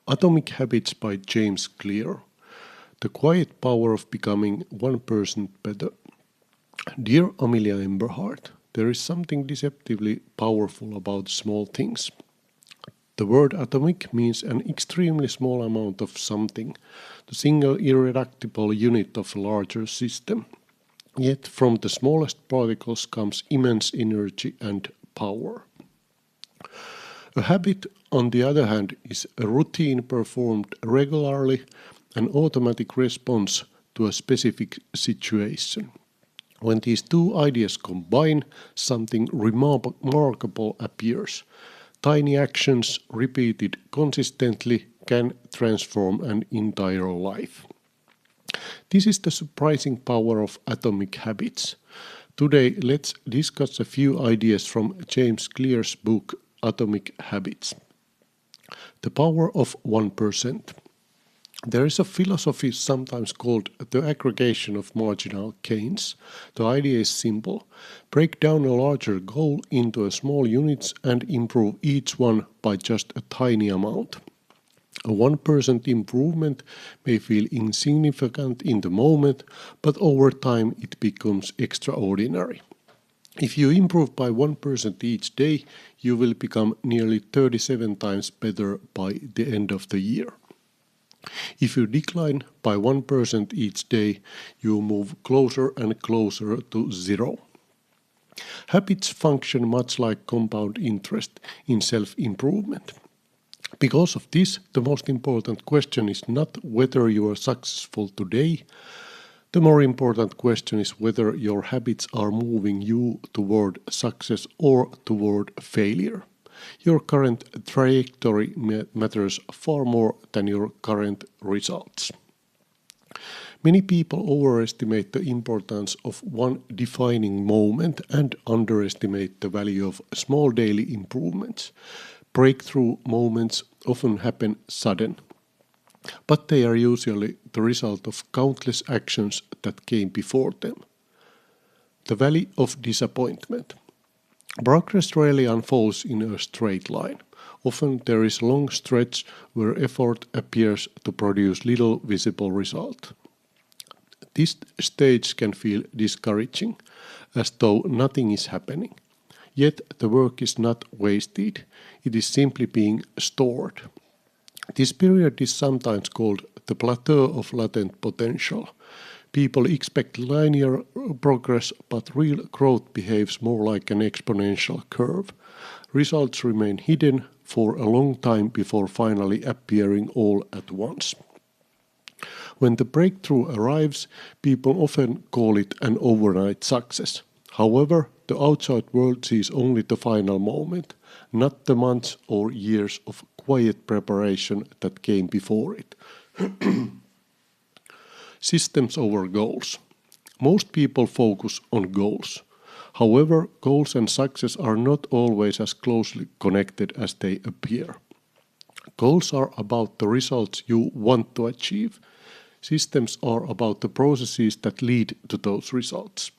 Atomic Habits by James Clear. The quiet power of becoming 1% better. Dear Amelia Emberhart, there is something deceptively powerful about small things. The word atomic means an extremely small amount of something, the single irreducible unit of a larger system. Yet from the smallest particles comes immense energy and power. A habit, on the other hand, is a routine performed regularly, an automatic response to a specific situation. When these two ideas combine, something remarkable appears. Tiny actions repeated consistently can transform an entire life. This is the surprising power of atomic habits. Today, let's discuss a few ideas from James Clear's book Atomic Habits. The power of 1%. There is a philosophy sometimes called the aggregation of marginal gains. The idea is simple. Break down a larger goal into small units and improve each one by just a tiny amount. A 1% improvement may feel insignificant in the moment, but over time it becomes extraordinary. If you improve by 1% each day, you will become nearly 37 times better by the end of the year. If you decline by 1% each day, you move closer and closer to zero. Habits function much like compound interest in self-improvement. Because of this, the most important question is not whether you are successful today. The more important question is whether your habits are moving you toward success or toward failure. Your current trajectory matters far more than your current results. Many people overestimate the importance of one defining moment and underestimate the value of small daily improvements. Breakthrough moments often happen sudden, but they are usually the result of countless actions that came before them. The valley of disappointment. Progress rarely unfolds in a straight line. Often there is a long stretch where effort appears to produce little visible result. This stage can feel discouraging, as though nothing is happening. Yet the work is not wasted, it is simply being stored. This period is sometimes called the plateau of latent potential. People expect linear progress, but real growth behaves more like an exponential curve. Results remain hidden for a long time before finally appearing all at once. When the breakthrough arrives, people often call it an overnight success. However, the outside world sees only the final moment, not the months or years of quiet preparation that came before it. Systems over goals. Most people focus on goals. However, goals and success are not always as closely connected as they appear. Goals are about the results you want to achieve. Systems are about the processes that lead to those results.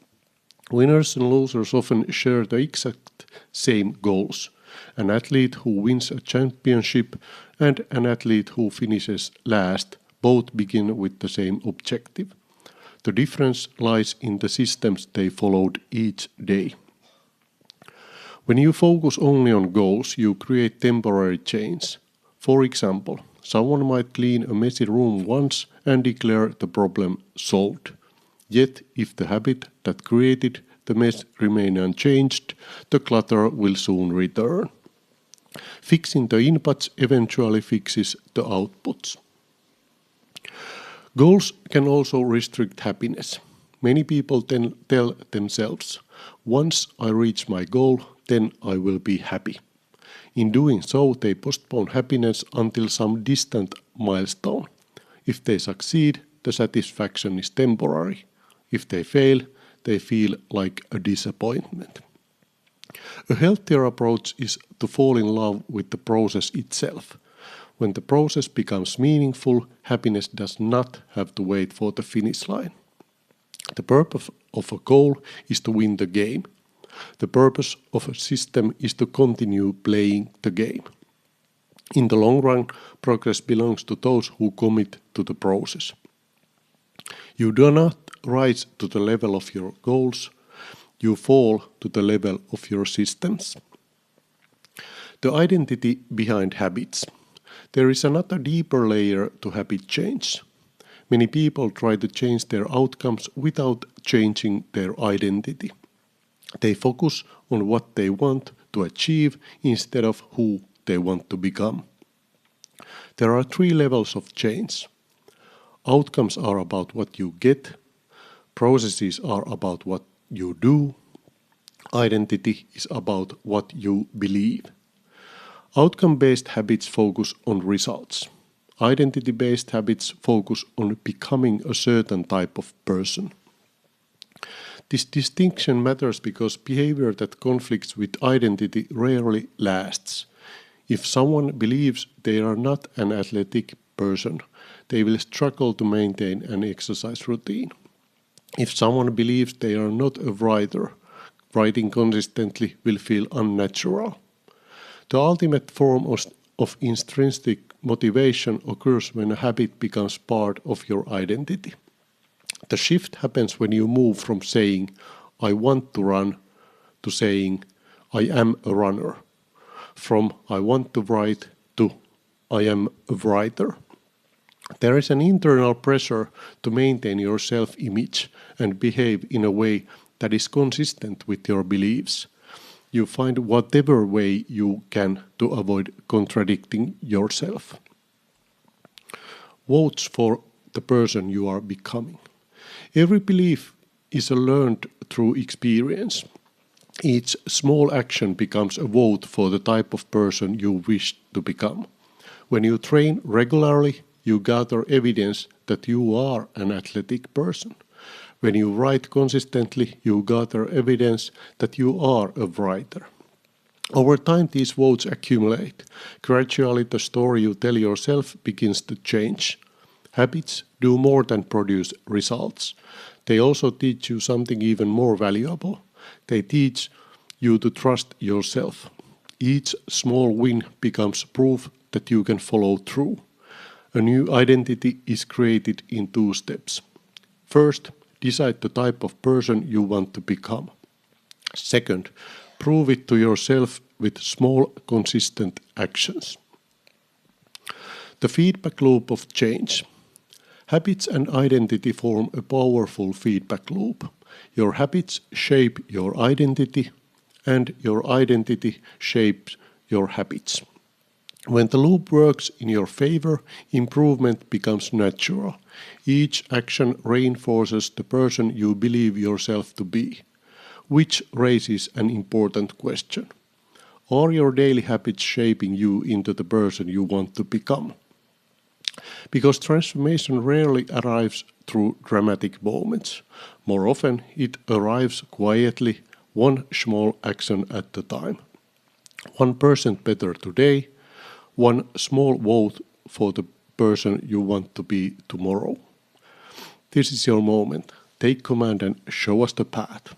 Winners and losers often share the exact same goals. An athlete who wins a championship and an athlete who finishes last both begin with the same objective. The difference lies in the systems they followed each day. When you focus only on goals, you create temporary change. For example, someone might clean a messy room once and declare the problem solved. Yet, if the habit that created the mess remains unchanged, the clutter will soon return. Fixing the inputs eventually fixes the outputs. Goals can also restrict happiness. Many people then tell themselves, once I reach my goal, then I will be happy. In doing so, they postpone happiness until some distant milestone. If they succeed, the satisfaction is temporary. If they fail, they feel like a disappointment. A healthier approach is to fall in love with the process itself. When the process becomes meaningful, happiness does not have to wait for the finish line. The purpose of a goal is to win the game. The purpose of a system is to continue playing the game. In the long run, progress belongs to those who commit to the process. You do not rise to the level of your goals, you fall to the level of your systems. The identity behind habits. There is another deeper layer to habit change. Many people try to change their outcomes without changing their identity. They focus on what they want to achieve instead of who they want to become. There are 3 levels of change. Outcomes are about what you get, processes are about what you do, identity is about what you believe. Outcome-based habits focus on results. Identity-based habits focus on becoming a certain type of person. This distinction matters because behavior that conflicts with identity rarely lasts. If someone believes they are not an athletic person, they will struggle to maintain an exercise routine. If someone believes they are not a writer, writing consistently will feel unnatural. The ultimate form of intrinsic motivation occurs when a habit becomes part of your identity. The shift happens when you move from saying, I want to run, to saying, I am a runner. From I want to write to I am a writer. There is an internal pressure to maintain your self-image and behave in a way that is consistent with your beliefs. You find whatever way you can to avoid contradicting yourself. Votes for the person you are becoming. Every belief is learned through experience. Each small action becomes a vote for the type of person you wish to become. When you train regularly, you gather evidence that you are an athletic person. When you write consistently, you gather evidence that you are a writer. Over time, these votes accumulate. Gradually, the story you tell yourself begins to change. Habits do more than produce results. They also teach you something even more valuable. They teach you to trust yourself. Each small win becomes proof that you can follow through. A new identity is created in 2 steps. First, decide the type of person you want to become. Second, prove it to yourself with small, consistent actions. The feedback loop of change. Habits and identity form a powerful feedback loop. Your habits shape your identity, and your identity shapes your habits. When the loop works in your favor, improvement becomes natural. Each action reinforces the person you believe yourself to be, which raises an important question. Are your daily habits shaping you into the person you want to become? Because transformation rarely arrives through dramatic moments. More often, it arrives quietly, one small action at a time. 1% better today, one small vote for the person you want to be tomorrow. This is your moment. Take command and show us the path.